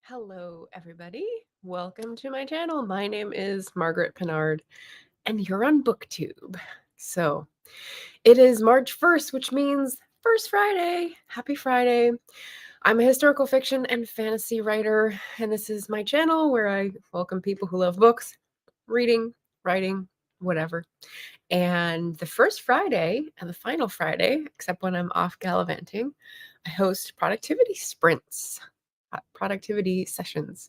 Hello, everybody. Welcome to my channel. My name is Margaret Pinard, and you're on Booktube. So, it is March 1st, which means First Friday. Happy Friday. I'm a historical fiction and fantasy writer, and this is my channel where I welcome people who love books, reading, writing, whatever. And the first Friday and the final Friday, except when I'm off gallivanting, I host productivity sprints, productivity sessions.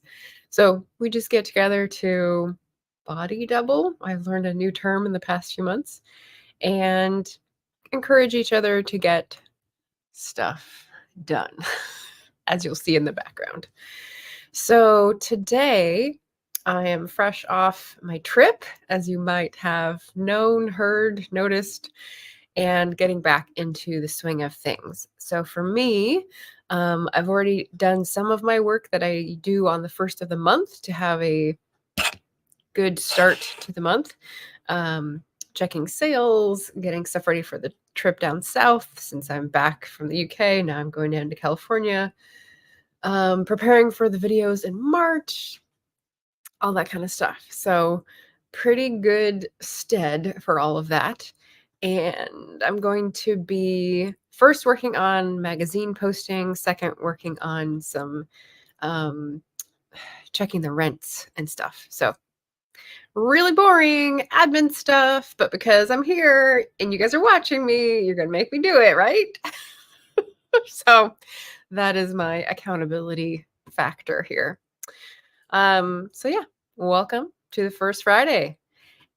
So we just get together to body double. I've learned a new term in the past few months and encourage each other to get stuff done, as you'll see in the background. So today I am fresh off my trip, as you might have known, heard, noticed, and getting back into the swing of things. So for me, I've already done some of my work that I do on the first of the month to have a good start to the month. Checking sales, getting stuff ready for the trip down south since I'm back from the UK. Now I'm going down to California. Preparing for the videos in March, all that kind of stuff. So pretty good stead for all of that. And I'm going to be first working on magazine posting, second working on some checking the rents and stuff. So really boring admin stuff, but because I'm here and you guys are watching me, you're going to make me do it, right? So that is my accountability factor here. So yeah, welcome to the first Friday.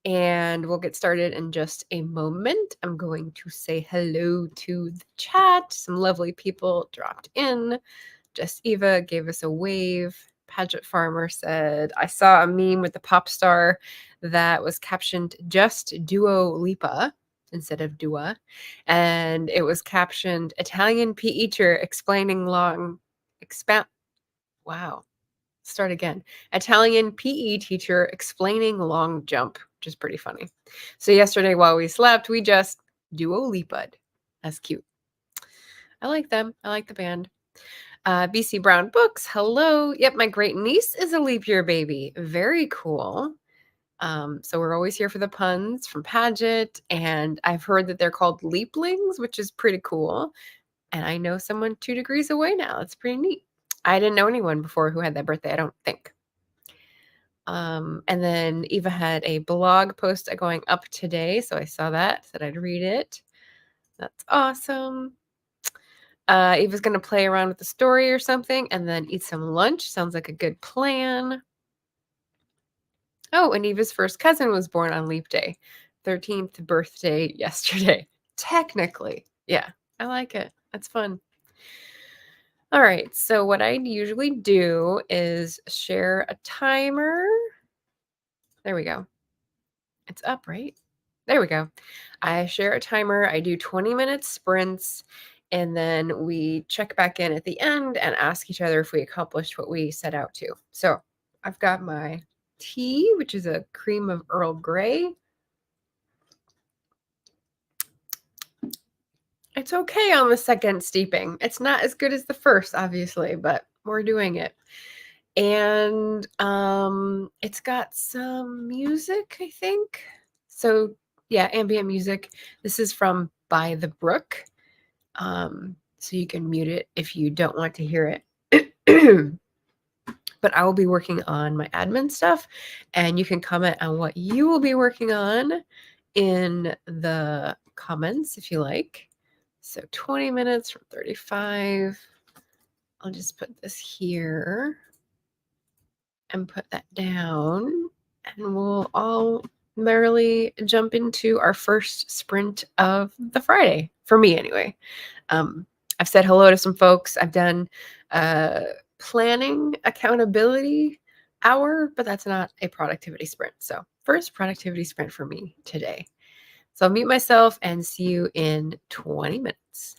And we'll get started in just a moment. I'm going to say hello to the chat. Some lovely people dropped in. Just Eva gave us a wave. Paget Farmer said, I saw a meme with the pop star that was captioned just Duo Lipa instead of Dua. And it was captioned Italian PE teacher explaining long wow. Start again. Italian PE teacher explaining long jump, which is pretty funny. So yesterday while we slept, we just Duo Lipa'd. That's cute. I like them. I like the band. BC Brown Books. Hello. Yep, my great niece is a leap year baby. Very cool. So we're always here for the puns from Paget, and I've heard that they're called leaplings, which is pretty cool. And I know someone 2 degrees away now. That's pretty neat. I didn't know anyone before who had that birthday, I don't think. And then Eva had a blog post going up today, so I saw that, said I'd read it. That's awesome. Eva's going to play around with the story or something and then eat some lunch. Sounds like a good plan. Oh, and Eva's first cousin was born on Leap Day, 13th birthday yesterday. Technically. Yeah, I like it. That's fun. All right, so what I usually do is share a timer. There we go. It's up, right? There we go. I share a timer. I do 20-minute sprints, and then we check back in at the end and ask each other if we accomplished what we set out to. So I've got my tea, which is a cream of Earl Grey. It's okay on the second steeping. It's not as good as the first, obviously, but we're doing it. And it's got some music, I think. So yeah, ambient music. This is from By the Brook. So you can mute it if you don't want to hear it. But I will be working on my admin stuff, and you can comment on what you will be working on in the comments if you like. So 20 minutes from 35. I'll just put this here and put that down, and we'll all merrily jump into our first sprint of the Friday, for me anyway. I've said hello to some folks. I've done planning accountability hour, but that's not a productivity sprint. So first productivity sprint for me today. So I'll mute myself and see you in 20 minutes.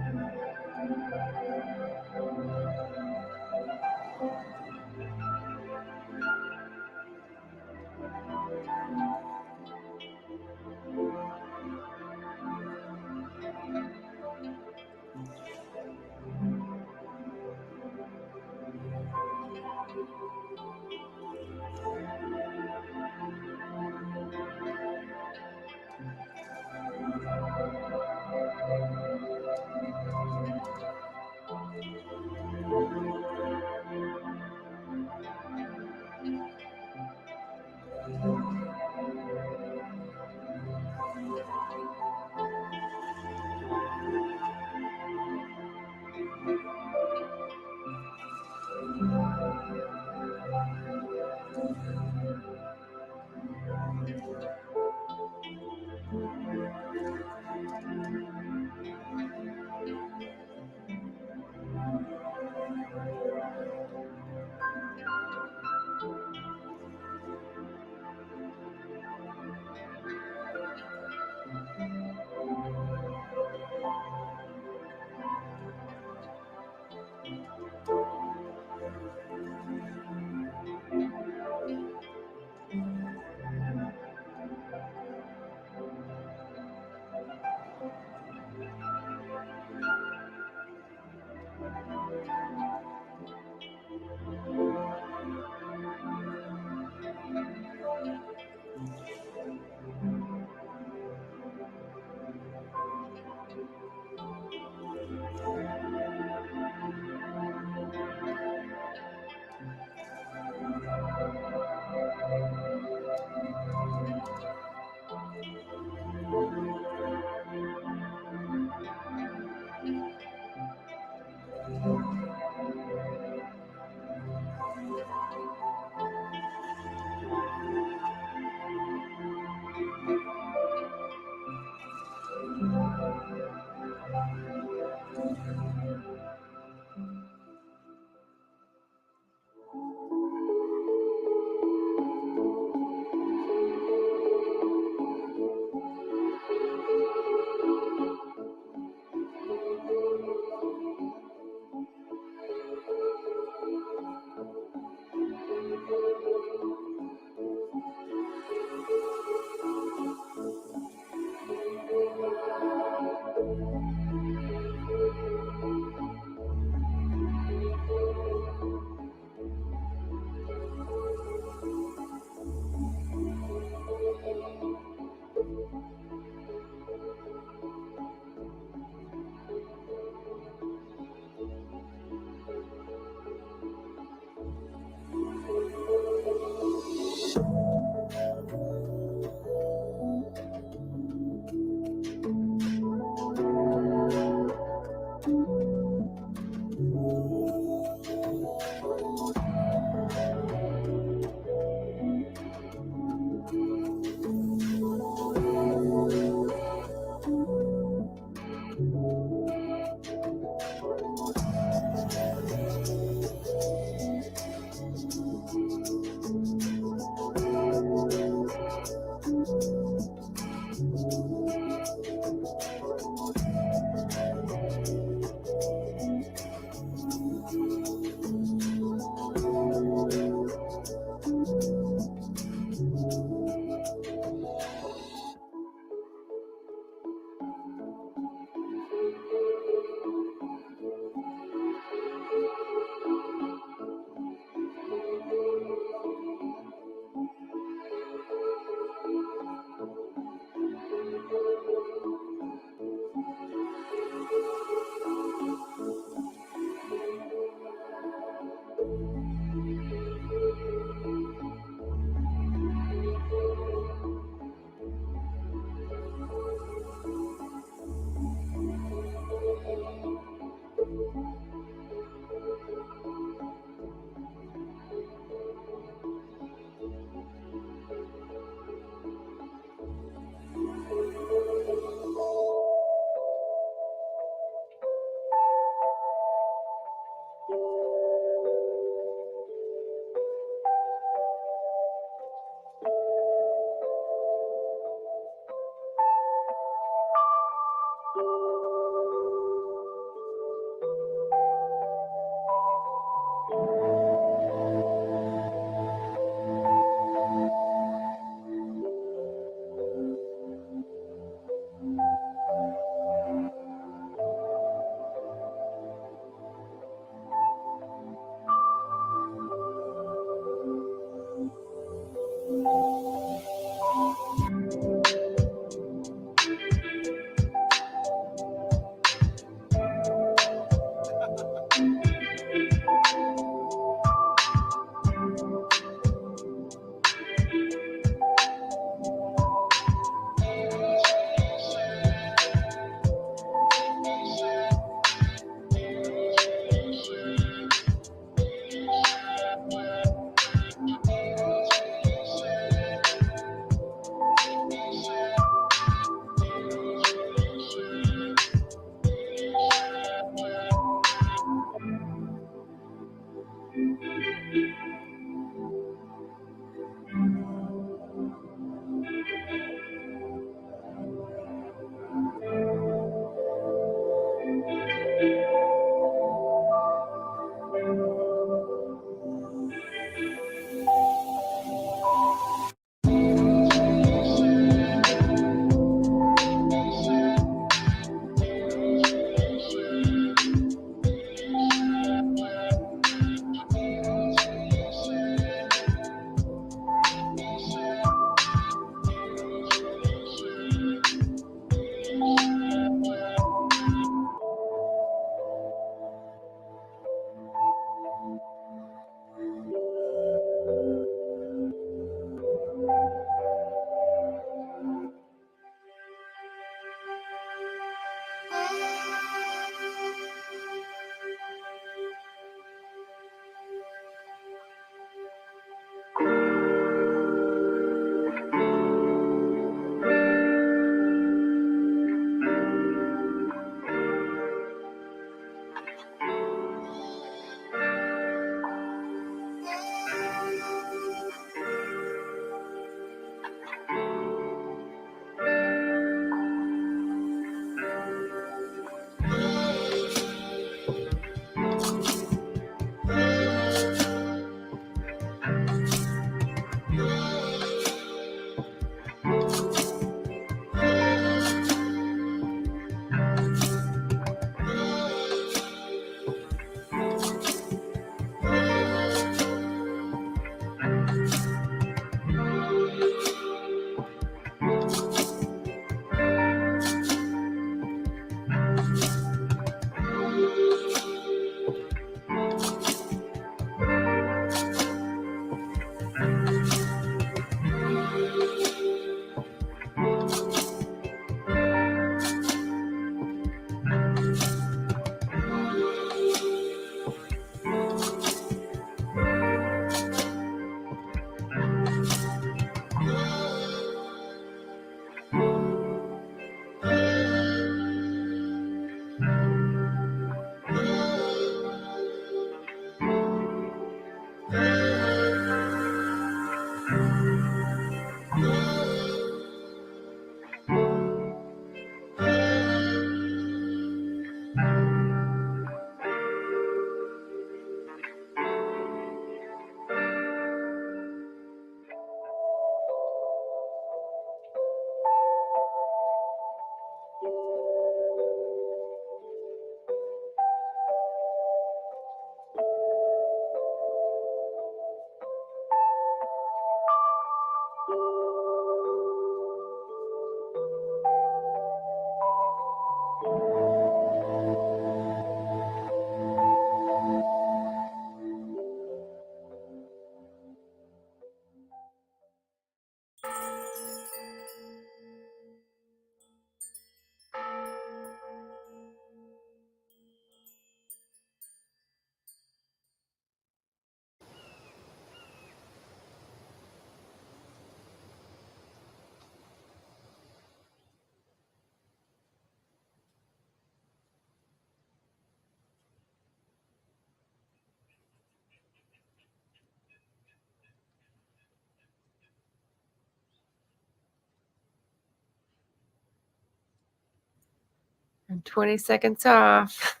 And 20 seconds off.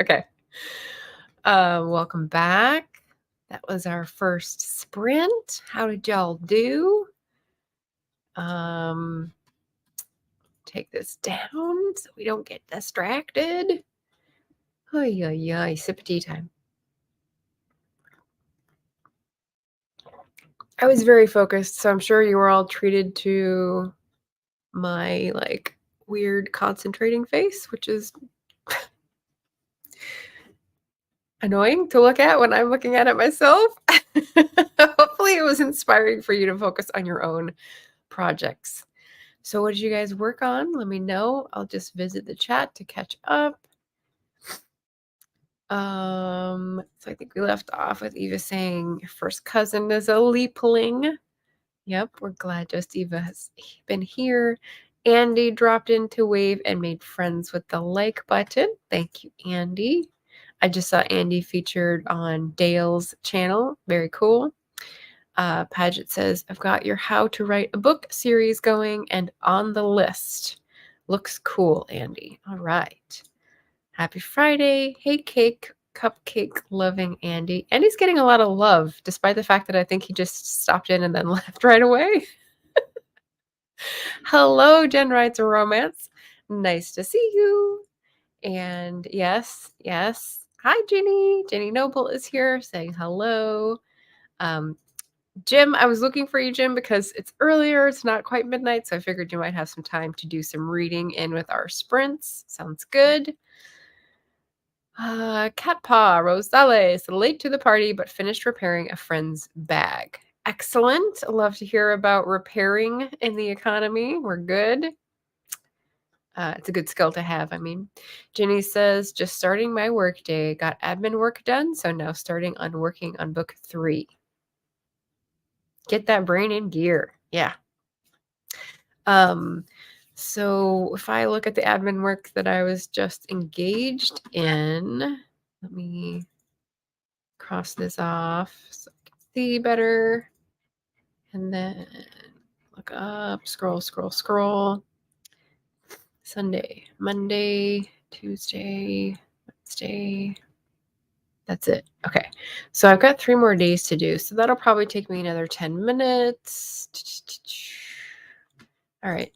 Okay. Welcome back. That was our first sprint. How did y'all do? Take this down so we don't get distracted. Oy, oy, oy. Sip of tea time. I was very focused, so I'm sure you were all treated to my like weird concentrating face, which is annoying to look at when I'm looking at it myself. Hopefully it was inspiring for you to focus on your own projects. So what did you guys work on? Let me know. I'll just visit the chat to catch up. So I think we left off with Eva saying your first cousin is a leapling. Yep, we're glad just Eva has been here. Andy dropped in to wave and made friends with the like button. Thank you, Andy. I just saw Andy featured on Dale's channel. Very cool. Paget says, I've got your how to write a book series going and on the list. Looks cool, Andy. All right. Happy Friday. Hey, cake, cupcake loving Andy. Andy's getting a lot of love, despite the fact that I think he just stopped in and then left right away. Hello, Jen Writes a Romance. Nice to see you. And yes. Hi, Jenny. Jenny Noble is here saying hello. Jim, I was looking for you, Jim, because it's earlier. It's not quite midnight, so I figured you might have some time to do some reading in with our sprints. Sounds good. Cat Paw, Rosales, late to the party, but finished repairing a friend's bag. Excellent. Love to hear about repairing in the economy. We're good. It's a good skill to have. I mean, Jenny says, just starting my work day, got admin work done, so now starting on working on book 3. Get that brain in gear. Yeah. So if I look at the admin work that I was just engaged in, let me cross this off so I can see better. And then look up, scroll. Sunday, Monday, Tuesday, Wednesday. That's it. Okay. So I've got 3 more days to do. So that'll probably take me another 10 minutes. All right.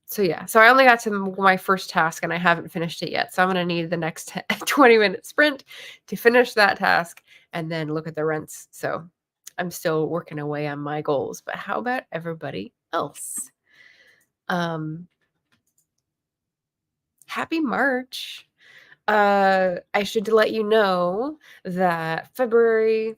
So yeah, so I only got to my first task and I haven't finished it yet. So I'm going to need the next 20-minute sprint to finish that task and then look at the rents. So I'm still working away on my goals, but how about everybody else? Happy March. I should let you know that February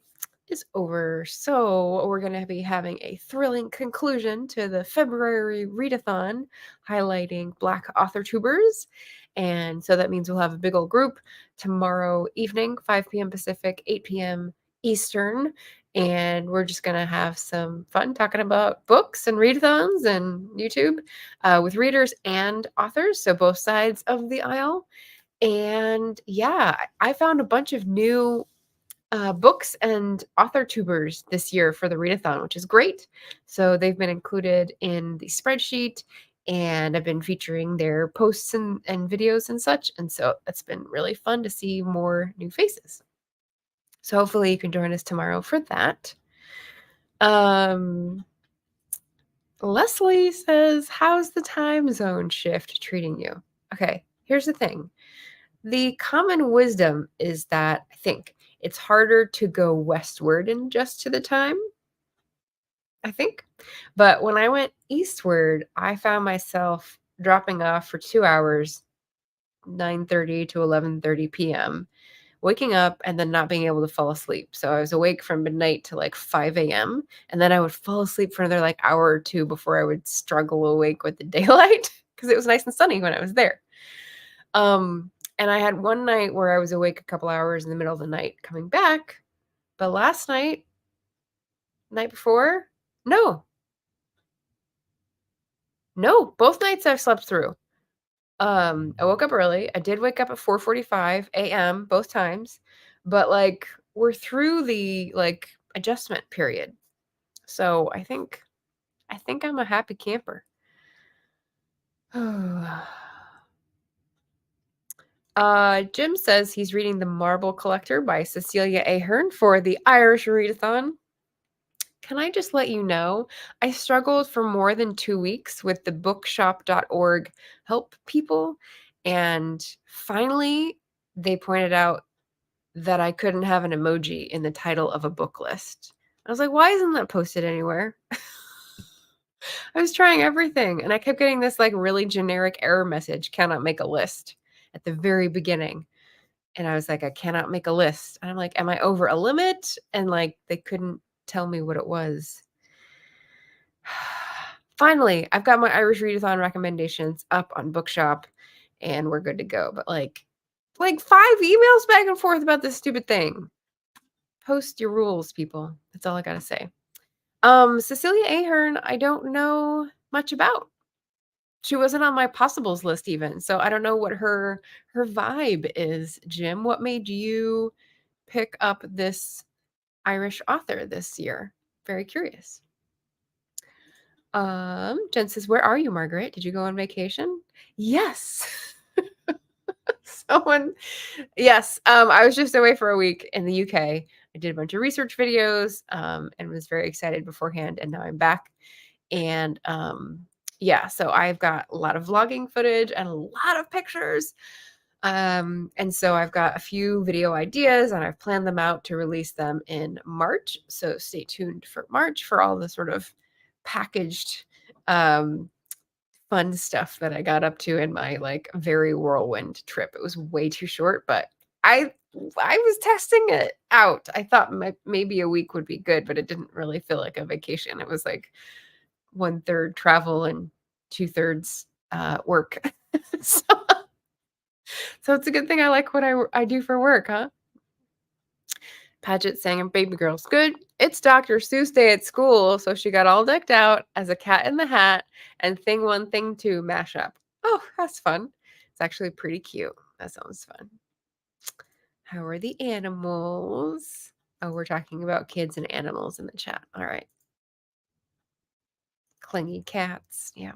is over. So we're going to be having a thrilling conclusion to the February readathon highlighting Black author tubers. And so that means we'll have a big old group tomorrow evening, 5 p.m. Pacific, 8 p.m. Eastern. And we're just going to have some fun talking about books and readathons and YouTube with readers and authors. So both sides of the aisle. And yeah, I found a bunch of new books and author tubers this year for the readathon, which is great. So they've been included in the spreadsheet and I've been featuring their posts and videos and such. And so it's been really fun to see more new faces. So hopefully you can join us tomorrow for that. Leslie says, how's the time zone shift treating you? Okay, here's the thing. The common wisdom is that I think it's harder to go westward and adjust to the time, I think. But when I went eastward, I found myself dropping off for 2 hours, 9:30 to 11:30 p.m., waking up and then not being able to fall asleep. So I was awake from midnight to like 5 a.m. And then I would fall asleep for another like hour or two before I would struggle awake with the daylight because it was nice and sunny when I was there. And I had one night where I was awake a couple hours in the middle of the night coming back. But last night before, no, both nights I've slept through. I woke up early. I did wake up at 4:45 a.m. both times, but like we're through the like adjustment period. So I think I'm a happy camper. Jim says he's reading The Marble Collector by Cecilia Ahern for the Irish Readathon. Can I just let you know, I struggled for more than 2 weeks with the bookshop.org help people, and finally they pointed out that I couldn't have an emoji in the title of a book list. I was like, why isn't that posted anywhere? I was trying everything, and I kept getting this like really generic error message, cannot make a list, at the very beginning. And I was like, I cannot make a list. And I'm like, am I over a limit? And like, they couldn't tell me what it was. Finally, I've got my Irish Readathon recommendations up on Bookshop, and we're good to go. But like 5 emails back and forth about this stupid thing. Post your rules, people. That's all I gotta say. Cecilia Ahern, I don't know much about. She wasn't on my possibles list even, so I don't know what her vibe is. Jim, what made you pick up this Irish author this year? Very curious. Jen says, "Where are you, Margaret? Did you go on vacation?" Yes. Someone, yes. I was just away for a week in the UK. I did a bunch of research videos, and was very excited beforehand, and now I'm back. And yeah, so I've got a lot of vlogging footage and a lot of pictures. And so I've got a few video ideas, and I've planned them out to release them in March. So stay tuned for March for all the sort of packaged fun stuff that I got up to in my like very whirlwind trip. It was way too short, but I was testing it out. I thought maybe a week would be good, but it didn't really feel like a vacation. It was like 1/3 travel and 2/3 work. so, so it's a good thing I like what I do for work, huh? Paget saying, "Baby girl's good. It's Dr. Seuss Day at school, so she got all decked out as a cat in the hat and thing one, thing two mashup." Oh, that's fun. It's actually pretty cute. That sounds fun. How are the animals? Oh, we're talking about kids and animals in the chat. All right. Clingy cats. Yeah.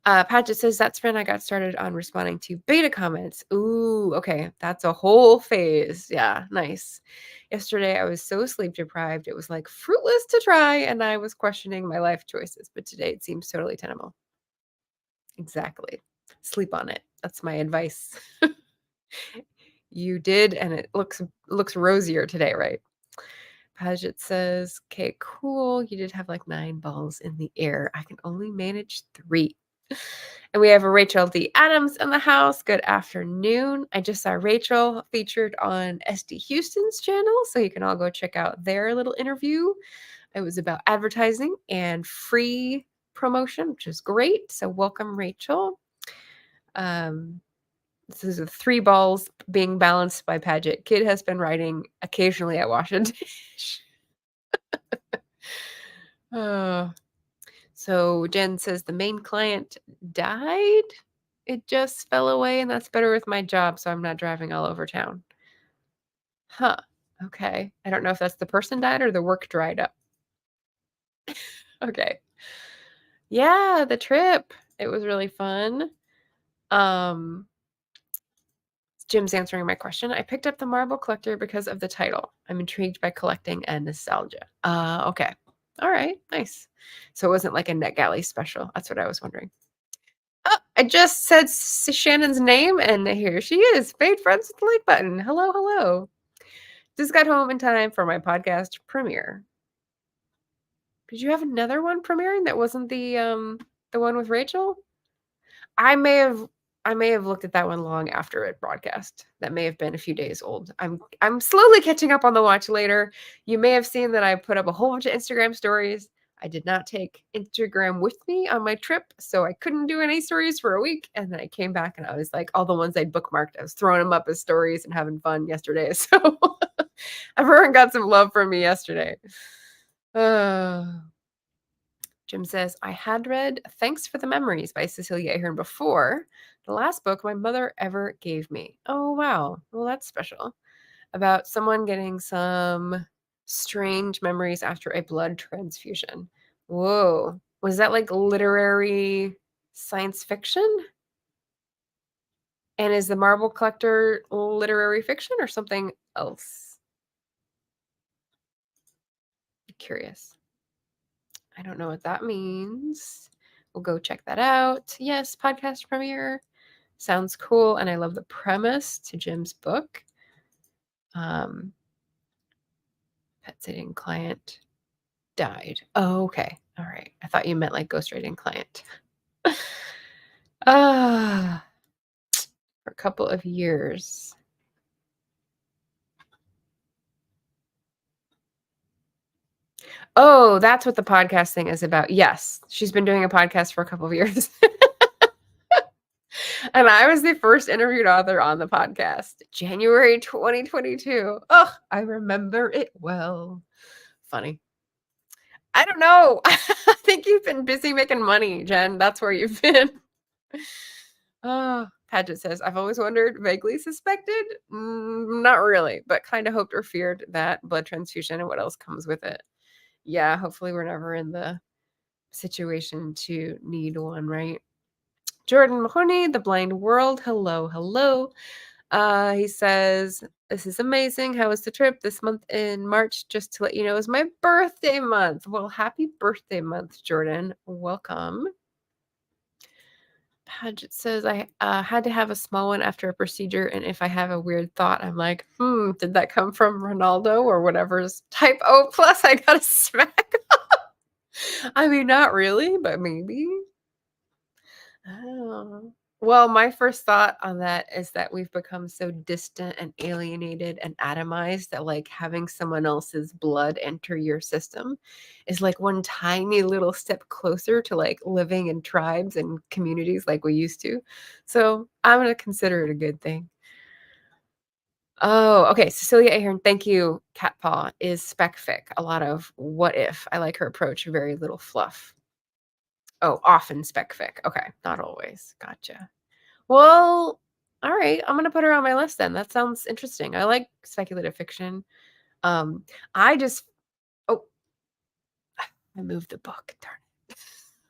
Paget says, "That's when I got started on responding to beta comments." Ooh, okay. That's a whole phase. Yeah, nice. Yesterday, I was so sleep deprived, it was like fruitless to try, and I was questioning my life choices. But today, it seems totally tenable. Exactly. Sleep on it. That's my advice. You did, and it looks rosier today, right? Paget says, "Okay, cool. You did have like 9 balls in the air. I can only manage 3." And we have a Rachel D. Adams in the house. Good afternoon. I just saw Rachel featured on SD Houston's channel, so you can all go check out their little interview. It was about advertising and free promotion, which is great. So welcome, Rachel. This is a 3 balls being balanced by Paget. Kid has been writing. Occasionally I wash a dish. Oh. So Jen says the main client died. It just fell away, and that's better with my job, so I'm not driving all over town. Huh. Okay. I don't know if that's the person died or the work dried up. Okay. Yeah, the trip. It was really fun. Um, Jim's answering my question. I picked up The Marble Collector because of the title. I'm intrigued by collecting and nostalgia. Okay. All right. Nice. So it wasn't like a NetGalley special. That's what I was wondering. Oh, I just said Shannon's name, and here she is. Fade friends with the like button. Hello, hello. Just got home in time for my podcast premiere. Did you have another one premiering that wasn't the one with Rachel? I may have looked at that one long after it broadcast. That may have been a few days old. I'm slowly catching up on the watch later. You may have seen that I put up a whole bunch of Instagram stories. I did not take Instagram with me on my trip, so I couldn't do any stories for a week. And then I came back and I was like, all the ones I'd bookmarked, I was throwing them up as stories and having fun yesterday. So everyone got some love from me yesterday. Jim says, I had read Thanks for the Memories by Cecilia Ahern before, the last book my mother ever gave me. Oh, wow. Well, that's special. About someone getting some strange memories after a blood transfusion. Whoa. Was that like literary Science fiction? And is The Marble Collector literary fiction or something else? Curious. I don't know what that means. We'll go check that out. Yes, podcast premiere. Sounds cool. And I love the premise to Jim's book. Pet sitting client died. Oh, okay. All right. I thought you meant like ghostwriting client. For a couple of years. Oh, that's what the podcast thing is about. Yes, she's been doing a podcast for a couple of years. And I was the first interviewed author on the podcast, January 2022. Oh, I remember it well. Funny. I don't know. I think you've been busy making money, Jen. That's where you've been. Oh, Paget says, I've always wondered, vaguely suspected? Not really, but kind of hoped or feared that blood transfusion and what else comes with it. Yeah, hopefully we're never in the situation to need one, right? Jordan Mahoney, The Blind World. Hello, hello. He says, this is amazing. How was the trip this month in March? Just to let you know, is my birthday month. Well, happy birthday month, Jordan. Welcome. Paget says, I had to have a small one after a procedure, and if I have a weird thought, I'm like, did that come from Ronaldo or whatever's type O plus I got to smack? I mean, not really, but maybe. Oh. Well, my first thought on that is that we've become so distant and alienated and atomized that like having someone else's blood enter your system is like one tiny little step closer to like living in tribes and communities like we used to. So I'm going to consider it a good thing. Oh, okay. Cecilia Ahern, thank you. Cat Paw is spec fic. A lot of what if. I like her approach. Very little fluff. Oh, often spec fic. Okay, not always. Gotcha. Well, all right. I'm gonna put her on my list then. That sounds interesting. I like speculative fiction. I just oh, I moved the book. Darn it.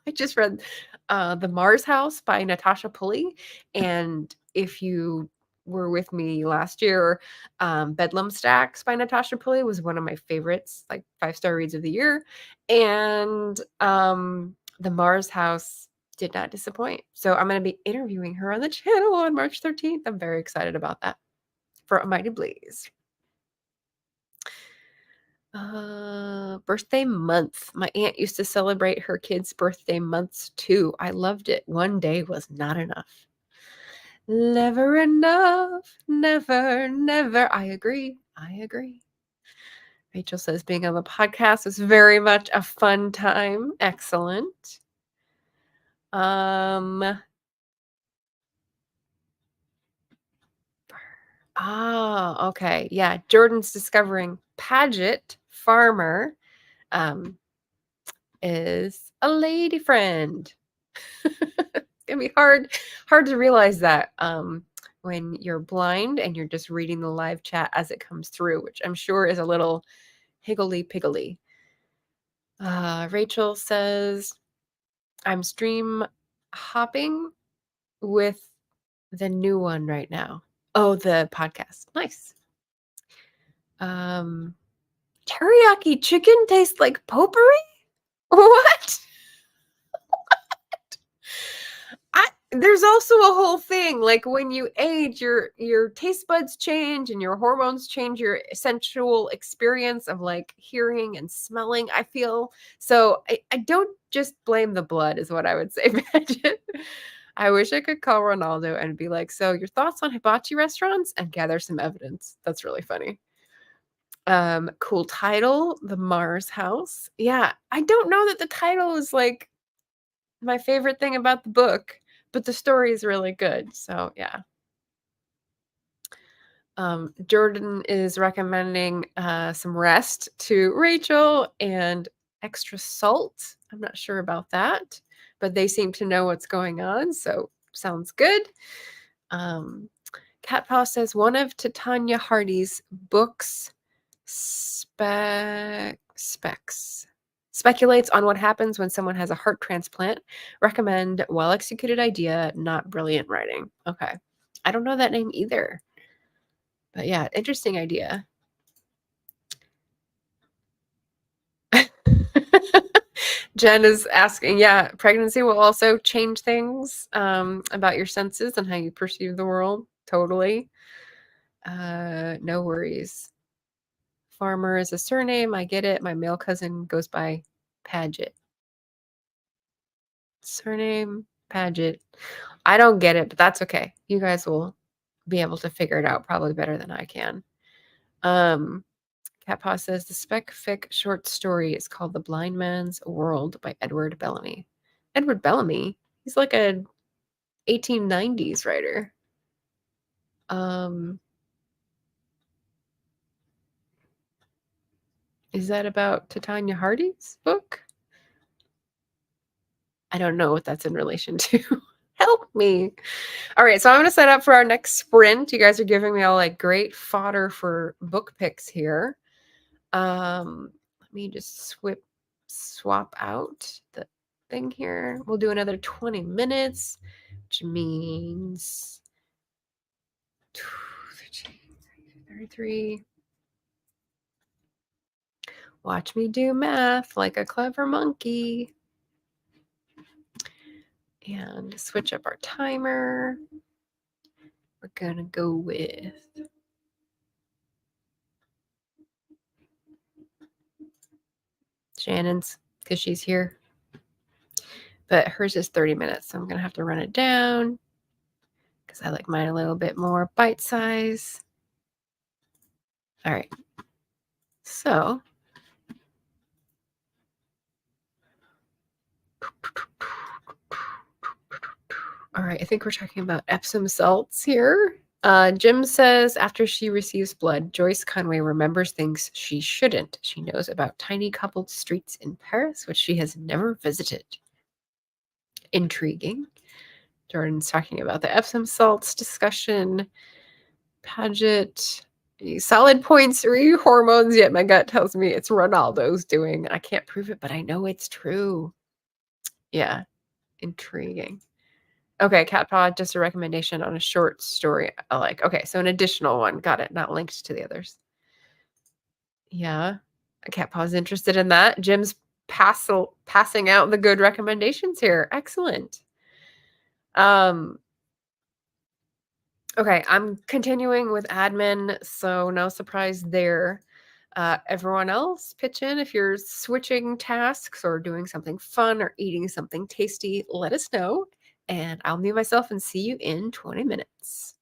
I just read The Mars House by Natasha Pulley. And if you were with me last year, Bedlam Stacks by Natasha Pulley was one of my favorites, like 5-star reads of the year. And The Mars House did not disappoint. So I'm going to be interviewing her on the channel on March 13th. I'm very excited about that for A Mighty Blaze. Birthday month. My aunt used to celebrate her kids' birthday months too. I loved it. One day was not enough. Never enough. Never, never. I agree. I agree. Rachel says being on the podcast was very much a fun time. Excellent. Okay. Yeah. Jordan's discovering Paget Farmer is a lady friend. It's gonna be hard to realize that when you're blind and you're just reading the live chat as it comes through, which I'm sure is a little higgledy-piggledy. Rachel says, I'm stream hopping with the new one right now. Oh, the podcast. Nice. Teriyaki chicken tastes like potpourri? What? There's also a whole thing, like when you age, your taste buds change and your hormones change your sensual experience of like hearing and smelling, I feel. So I don't just blame the blood is what I would say, Bridget. I wish I could call Ronaldo and be like, so your thoughts on hibachi restaurants and gather some evidence. That's really funny. Cool title, The Mars House. Yeah, I don't know that the title is like my favorite thing about the book, but the story is really good. So yeah. Jordan is recommending some rest to Rachel and extra salt. I'm not sure about that, but they seem to know what's going on. So sounds good. Cat Paw says one of Titania Hardy's books, specs. Speculates on what happens when someone has a heart transplant. Recommend well-executed idea, not brilliant writing. Okay. I don't know that name either. But yeah, interesting idea. Jen is asking, yeah, pregnancy will also change things about your senses and how you perceive the world. Totally. No worries. Farmer is a surname. I get it. My male cousin goes by Paget. Surname Paget. I don't get it, but that's okay. You guys will be able to figure it out probably better than I can. Cat Paw says the spec fic short story is called The Blind Man's World by Edward Bellamy. Edward Bellamy? He's like a 1890s writer. Is that about Titania Hardy's book? I don't know what that's in relation to. Help me. All right, so I'm going to set up for our next sprint. You guys are giving me all like great fodder for book picks here. Let me just swap out the thing here. We'll do another 20 minutes, which means 33. Watch me do math like a clever monkey. And switch up our timer. We're going to go with Shannon's because she's here. But hers is 30 minutes, so I'm going to have to run it down because I like mine a little bit more bite size. All right. So all right, I think we're talking about Epsom salts here. Jim says after she receives blood, Joyce Conway remembers things she shouldn't. She knows about tiny cobbled streets in Paris, which she has never visited. Intriguing. Jordan's talking about the Epsom salts discussion. Paget. Solid points, hormones, yet my gut tells me it's Ronaldo's doing. I can't prove it, but I know it's true. Yeah, intriguing. Okay, Cat Paw, just a recommendation on a short story I like. Okay, so an additional one. Got it. Not linked to the others. Yeah. Cat Paw's interested in that. Jim's passing out the good recommendations here. Excellent. Okay, I'm continuing with admin, so no surprise there. Everyone else, pitch in if you're switching tasks or doing something fun or eating something tasty. Let us know, and I'll mute myself and see you in 20 minutes.